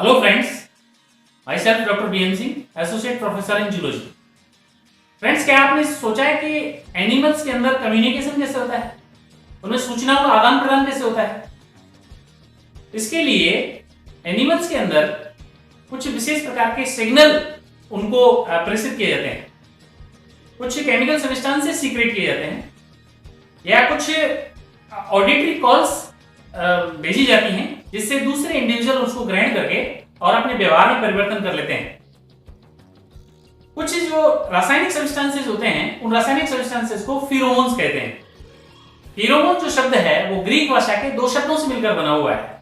Hello friends, my self doctor BM Singh, associate professor in zoology. Friends, क्या आपने सोचा है कि एनिमल्स के अंदर कम्युनिकेशन कैसे होता है, उनमें सूचनाओं का आदान प्रदान कैसे होता है? इसके लिए एनिमल्स के अंदर कुछ विशेष प्रकार के सिग्नल उनको प्रेषित किए जाते हैं, कुछ केमिकल सब्सटेंसेस सीक्रेट किए जाते हैं, या कुछ ऑडिटरी कॉल्स भेजी जाती हैं जिससे दूसरे इंडिविजुअल उसको ग्रहण करके और अपने व्यवहार में परिवर्तन कर लेते हैं। कुछ जो रासायनिक सब्सटेंसेस होते हैं, उन रासायनिक सब्सटेंसेस को फिरोमोन्स कहते हैं। फिरोमोन जो शब्द है वो ग्रीक भाषा के दो शब्दों से मिलकर बना हुआ है,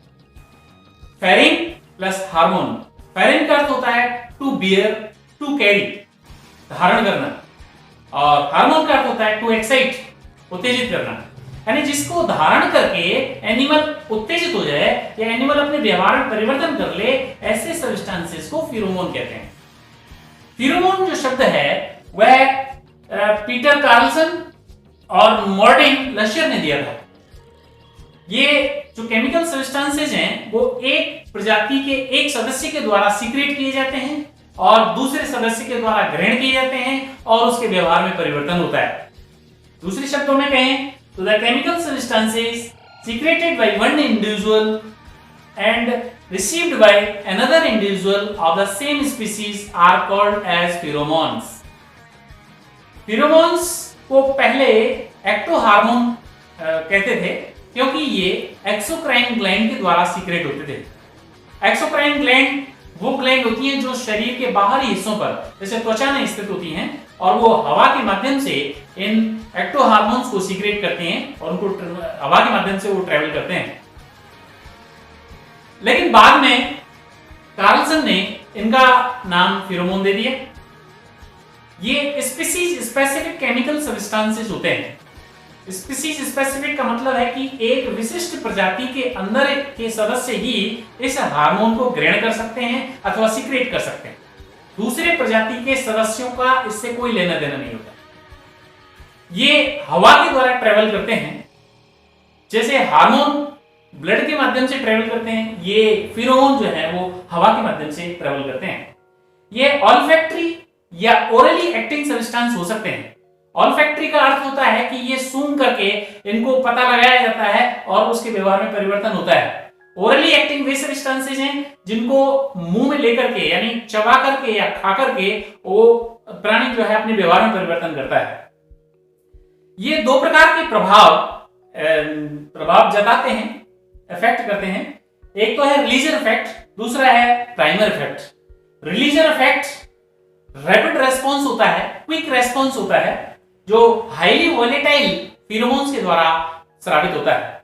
फेरिन प्लस हार्मोन। फेरिन का अर्थ होता है टू बियर, टू कैरी, धारण करना, और हार्मोन का अर्थ होता है टू एक्साइट, उत्तेजित करना। यानी जिसको धारण करके एनिमल उत्तेजित हो जाए या एनिमल अपने व्यवहार में परिवर्तन कर ले, ऐसे सब्सटेंसेस को फिरोमोन कहते हैं। फिरोमोन जो शब्द है वह पीटर कार्लसन और मॉर्टिन लशर ने दिया था। ये जो केमिकल सब्सटेंसेस हैं वो एक प्रजाति के एक सदस्य के द्वारा सीक्रेट किए जाते हैं और दूसरे सदस्य के द्वारा ग्रहण किए जाते हैं और उसके व्यवहार में परिवर्तन होता है। दूसरे शब्दों में कहें तो the chemical substances secreted by one individual and received by another individual of the same species are called as pheromones. Pheromones को पहले एक्टोहार्मोन कहते थे क्योंकि ये एक्सोक्राइन ग्लैंड के द्वारा सीक्रेट होते थे। एक्सोक्राइन ग्लैंड वो ग्लैंड होती हैं जो शरीर के बाहरी हिस्सों पर जैसे त्वचा में स्थित होती हैं और वो हवा के माध्यम से इन एक्टोहार्मोन्स को सीक्रेट करते हैं और उनको हवा के माध्यम से वो ट्रेवल करते हैं। लेकिन बाद में कार्लसन ने इनका नाम फिरोमोन दे दिया। ये स्पीसीज स्पेसिफिक केमिकल सब्सटेंसेस होते हैं। स्पीसीज स्पेसिफिक का मतलब है कि एक विशिष्ट प्रजाति के अंदर के सदस्य ही इस हार्मोन को ग्रहण कर सकते हैं अथवा सीक्रेट कर सकते हैं। दूसरे प्रजाति के सदस्यों का इससे कोई लेना देना नहीं होता। ये हवा के द्वारा ट्रेवल करते हैं, जैसे हार्मोन ब्लड के माध्यम से ट्रेवल करते हैं, ये फिरोमोन जो है वो हवा के माध्यम से ट्रेवल करते हैं। ये ऑल्फैक्टरी या ओरली एक्टिंग सब्सटेंस हो सकते हैं। ऑल्फैक्टरी का अर्थ होता है कि ये सूंघ करके इनको पता लगाया जाता है और उसके व्यवहार में परिवर्तन होता है। ओरली एक्टिंग वे सब्सटेंसेस हैं जिनको मुंह में लेकर के यानी चबा करके या खा करके वो प्राणी जो है अपने व्यवहार में परिवर्तन करता है। ये दो प्रकार के प्रभाव जताते हैं, इफेक्ट करते हैं। एक तो है रिलीजन इफेक्ट, दूसरा है primer effect. Religion effect rapid response होता है, क्विक रेस्पॉन्स होता है, जो हाईली वोलेटाइल फिरोमोन्स के द्वारा स्रावित होता है।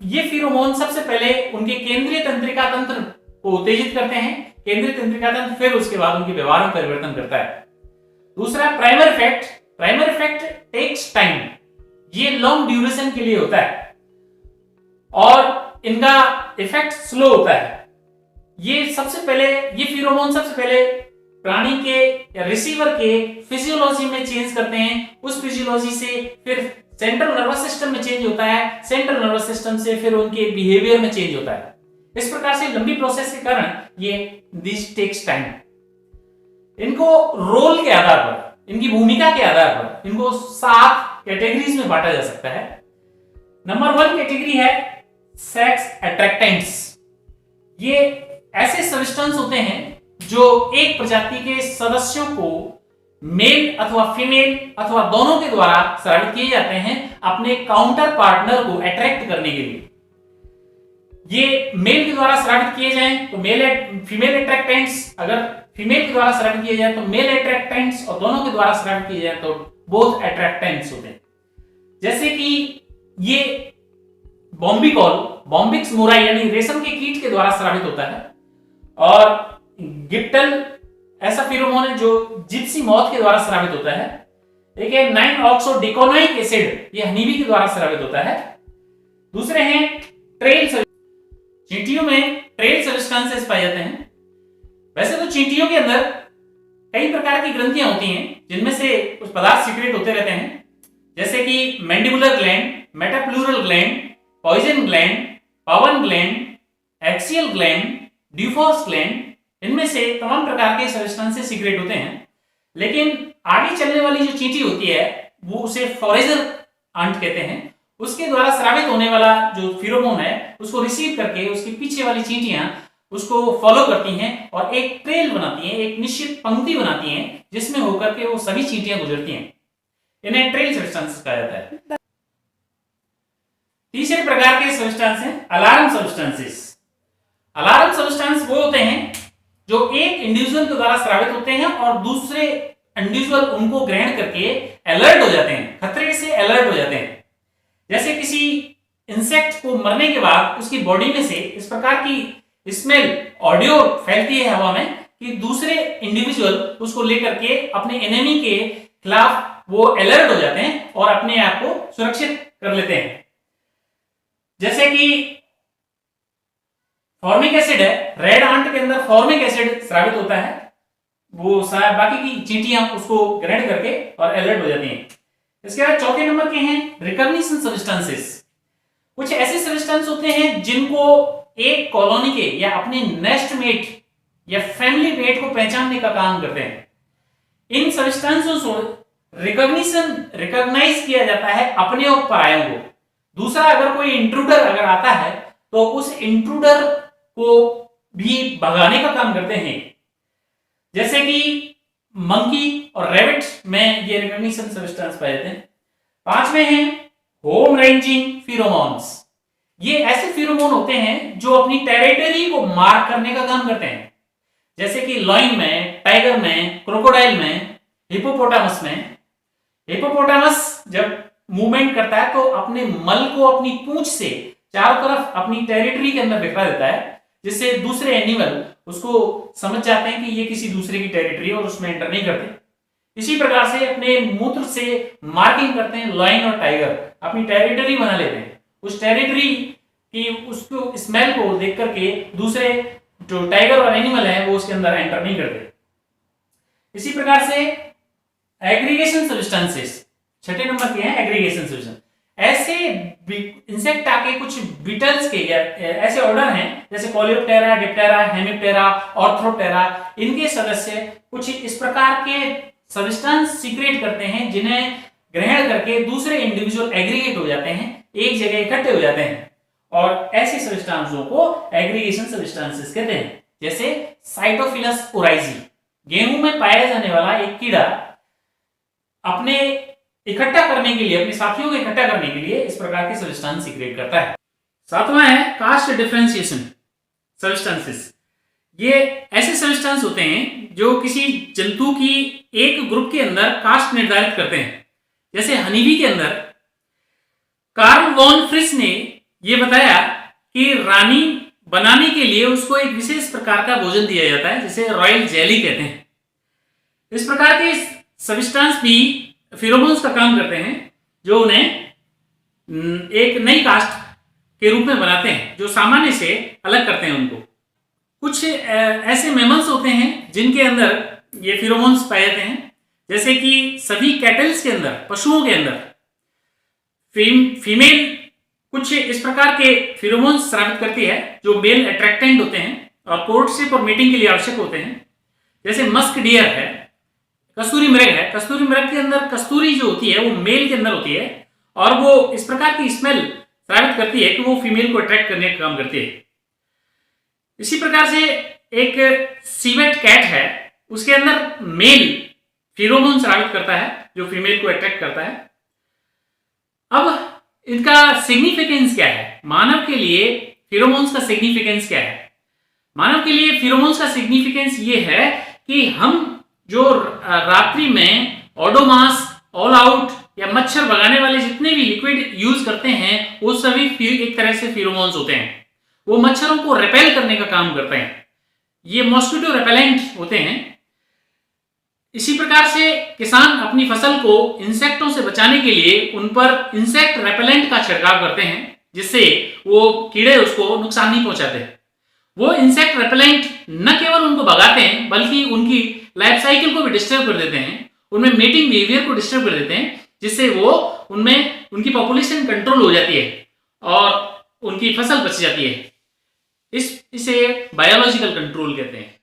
ये फिरोमोन सबसे पहले उनके केंद्रीय तंत्रिका तंत्र को उत्तेजित करते हैं। केंद्रीय तंत्रिका तंत्र फिर उसके बाद उनके व्यवहार में परिवर्तन करता है। दूसरा primer effect. Primer effect takes time, ये लॉन्ग ड्यूरेशन के लिए होता है और इनका इफेक्ट स्लो होता है। ये फिरोमोन सबसे पहले प्राणी के या रिसीवर के फिजियोलॉजी में चेंज करते हैं। उस फिजियोलॉजी से फिर सेंट्रल नर्वस सिस्टम में चेंज होता है, सेंट्रल नर्वस सिस्टम से फिर उनके बिहेवियर में चेंज होता है। इस प्रकार से लंबी प्रोसेस के कारण ये दिस टेक्स टाइम। इनको रोल के आधार पर, इनकी भूमिका के आधार पर इनको 7 कैटेगरीज में बांटा जा सकता है। नंबर 1 कैटेगरी है सेक्स अट्रैक्टेंट्स। ये ऐसे सब्सटेंस होते हैं जो एक प्रजाति के सदस्यों को मेल अथवा फीमेल अथवा दोनों के द्वारा स्रावित किए जाते हैं अपने काउंटर पार्टनर को अट्रैक्ट करने के लिए। ये मेल के द्वारा स्रावित किए जाएं तो फीमेल अट्रैक्टेंट्स, अगर फीमेल के द्वारा स्रावित किए जाए तो मेल अट्रैक्टेंट्स, और दोनों के द्वारा स्रावित किए जाए तो बोथ अट्रैक्टेंट्स होते हैं। जैसे कि ये बॉम्बिक्स मोराई यानी रेशम के कीट के द्वारा स्रावित होता है, और गिप्टल ऐसा फिरोमोन है जो जिप्सी मॉथ के द्वारा स्रावित होता है। एक है 9-ऑक्सोडिकोनोइक एसिड, ये हनीबी के द्वारा स्रावित होता है। दूसरे हैं ट्रेल। चींटियों में ट्रेल सब्सटेंसेस पाए जाते हैं। वैसे तो चींटियों के अंदर कई प्रकार की ग्रंथियां होती हैं जिनमें से कुछ पदार्थ सीक्रेट होते रहते हैं, जैसे कि mandibular gland, metapleural gland, poison gland, पवन gland, axial gland, Dufour's gland, इनमें से तमाम प्रकार के सब्सटेंसेस सीक्रेट होते हैं। लेकिन आगे चलने वाली जो चींटी होती है वो उसे फोरेजर आंट कहते हैं। उसके द्वारा स्रावित होने वाला जो फिरोमोन है उसको रिसीव करके उसके पीछे वाली चींटियां उसको फॉलो करती हैं और एक ट्रेल बनाती हैं, एक निश्चित पंक्ति बनाती हैं जिसमें होकर के वो सभी चींटियां गुजरती हैं। इन्हें ट्रेल सब्सटेंस कहा जाता है। तीसरे प्रकार के सब्सटेंस हैं अलार्म सब्सटेंसेस। अलार्म सब्सटेंस वो होते हैं जो एक इंडिविजुअल के द्वारा स्रावित होते हैं और दूसरे इंडिविजुअल उनको ग्रहण करके अलर्ट हो जाते हैं, खतरे से अलर्ट हो जाते हैं। जैसे किसी इंसेक्ट को मरने के बाद उसकी बॉडी में से इस प्रकार की स्मेल, ऑडियो फैलती है हवा में कि दूसरे इंडिविजुअल उसको लेकर के अपने एनिमी के खिलाफ वो अलर्ट हो जाते हैं और अपने आप को सुरक्षित कर लेते हैं। जैसे कि फॉर्मिक एसिड है, रेड आंट के अंदर फॉर्मिक एसिड स्रावित होता है, वो बाकी की चींटियां उसको ग्रहण करके और अलर्ट हो जाती हैं। इसके बाद चौथे नंबर के हैं रिकॉग्निशन सब्सटेंसेस। कुछ ऐसे सब्सटेंस होते हैं जिनको एक कॉलोनी के या अपने नेस्ट मेट या फैमिली मेट को पहचानने का काम करते हैं। इन सब्सटेंसों को रिकॉग्नाइज किया जाता है अपने और परायों को। दूसरा अगर कोई इंट्रूडर अगर आता है तो उस इंट्रूडर को भी भगाने का काम करते हैं। जैसे कि मंकी और रैबिट में ये रिकॉग्निशन सब्सटेंस पाए जाते हैं। पांचवें हैं होम रेंजिंग फिरोमोन्स। ये ऐसे फिरोमोन होते हैं जो अपनी टेरिटरी को मार्क करने का काम करते हैं। जैसे कि लॉयन में, टाइगर में, क्रोकोडाइल में, हिप्पोपोटामस में। हिप्पोपोटामस जब मूवमेंट करता है तो अपने मल को अपनी पूंछ से चारों तरफ अपनी टेरिटरी के अंदर बिखरा देता है, जिससे दूसरे एनिमल उसको समझ जाते हैं कि ये किसी दूसरे की टेरिटरी है और उसमें एंटर नहीं करते। इसी प्रकार से अपने मूत्र से मार्किंग करते हैं लॉयन और टाइगर, अपनी टेरिटरी बना लेते हैं। उस टेरिटरी की उसको स्मेल को देख करके दूसरे जो टाइगर और एनिमल है वो उसके अंदर एंटर नहीं करते। इसी प्रकार से एग्रीगेशन सब्सटेंसेस, छठे नंबर के हैं एग्रीगेशन सब्सटेंस। ऐसे इंसेक्ट आके कुछ बीटल्स के या ऐसे ऑर्डर हैं जैसे कोलियोप्टेरा, डिप्टेरा, हेमिप्टेरा, ऑर्थ्रोप्टेरा, इनके सदस्य कुछ इस प्रकार के सब्सटेंस सीक्रेट करते हैं जिन्हें ग्रहण करके दूसरे इंडिविजुअल एग्रीगेट हो जाते हैं, एक जगह इकट्ठे हो जाते हैं और ऐसे सब्सटेंसों को एग्रीगेशन सब्सटेंसेस कहते हैं। जैसे साइटोफिलस ओराइजी, गेहूं में पाया जाने वाला एक कीड़ा अपने इकट्ठा करने के लिए, अपने साथियों को इकट्ठा करने के लिए इस प्रकार के सब्सटेंस सीक्रेट करता है। सातवां है कास्ट डिफरेंशिएशन सब्सटेंसेस। ये ऐसे सब्सटेंस होते हैं जो किसी जंतु की एक ग्रुप के अंदर कास्ट निर्धारित करते हैं। जैसे हनीबी के अंदर कार्ल वॉन फ्रिस ने यह बताया कि रानी बनाने के लिए उसको एक विशेष प्रकार का भोजन दिया जाता है जिसे रॉयल जेली कहते हैं। इस प्रकार के सब्सटेंस भी फिरोमोन्स का काम करते हैं जो उन्हें एक नई कास्ट के रूप में बनाते हैं, जो सामान्य से अलग करते हैं उनको। कुछ ऐसे मैमल्स होते हैं जिनके अंदर ये फिरोमोन्स पाए जाते हैं। जैसे कि सभी कैटल्स के अंदर, पशुओं के अंदर फीमेल कुछ इस प्रकार के फिरोमोन्स स्रावित करती है जो मेल अट्रैक्टेंट होते हैं और कोर्टशिप और मीटिंग के लिए आवश्यक होते हैं। जैसे मस्क डियर है, कस्तूरी मृग है। कस्तूरी मृग के अंदर कस्तूरी जो होती है वो मेल के अंदर होती है और वो इस प्रकार की स्मेल स्रावित करती है कि वो फीमेल को अट्रैक्ट करने का काम करती है। इसी प्रकार से एक सीवेट कैट है, उसके अंदर मेल फिरोमोन स्रावित करता है जो फीमेल को अट्रैक्ट करता है। अब इनका सिग्निफिकेंस क्या है? मानव के लिए फिरोमोन्स का सिग्निफिकेंस क्या है? मानव के लिए फिरोमोन्स का सिग्निफिकेंस ये है कि हम जो रात्रि में ओडोमास, ऑल आउट या मच्छर भगाने वाले जितने भी लिक्विड यूज करते हैं वो सभी एक तरह से फिरोमोन्स होते हैं। वो मच्छरों को रिपेल करने का काम करते हैं। ये मॉस्किटो रिपेलेंट होते हैं। इसी प्रकार से किसान अपनी फसल को इंसेक्टों से बचाने के लिए उन पर इंसेक्ट रिपेलेंट का छिड़काव करते हैं जिससे वो कीड़े उसको नुकसान नहीं पहुंचाते। वो इंसेक्ट रिपेलेंट न केवल उनको भगाते हैं बल्कि उनकी लाइफ साइकिल को भी डिस्टर्ब कर देते हैं, उनमें मेटिंग बिहेवियर को डिस्टर्ब कर देते हैं, जिससे वो उनमें उनकी पॉपुलेशन कंट्रोल हो जाती है और उनकी फसल बच जाती है। इसे बायोलॉजिकल कंट्रोल कहते हैं।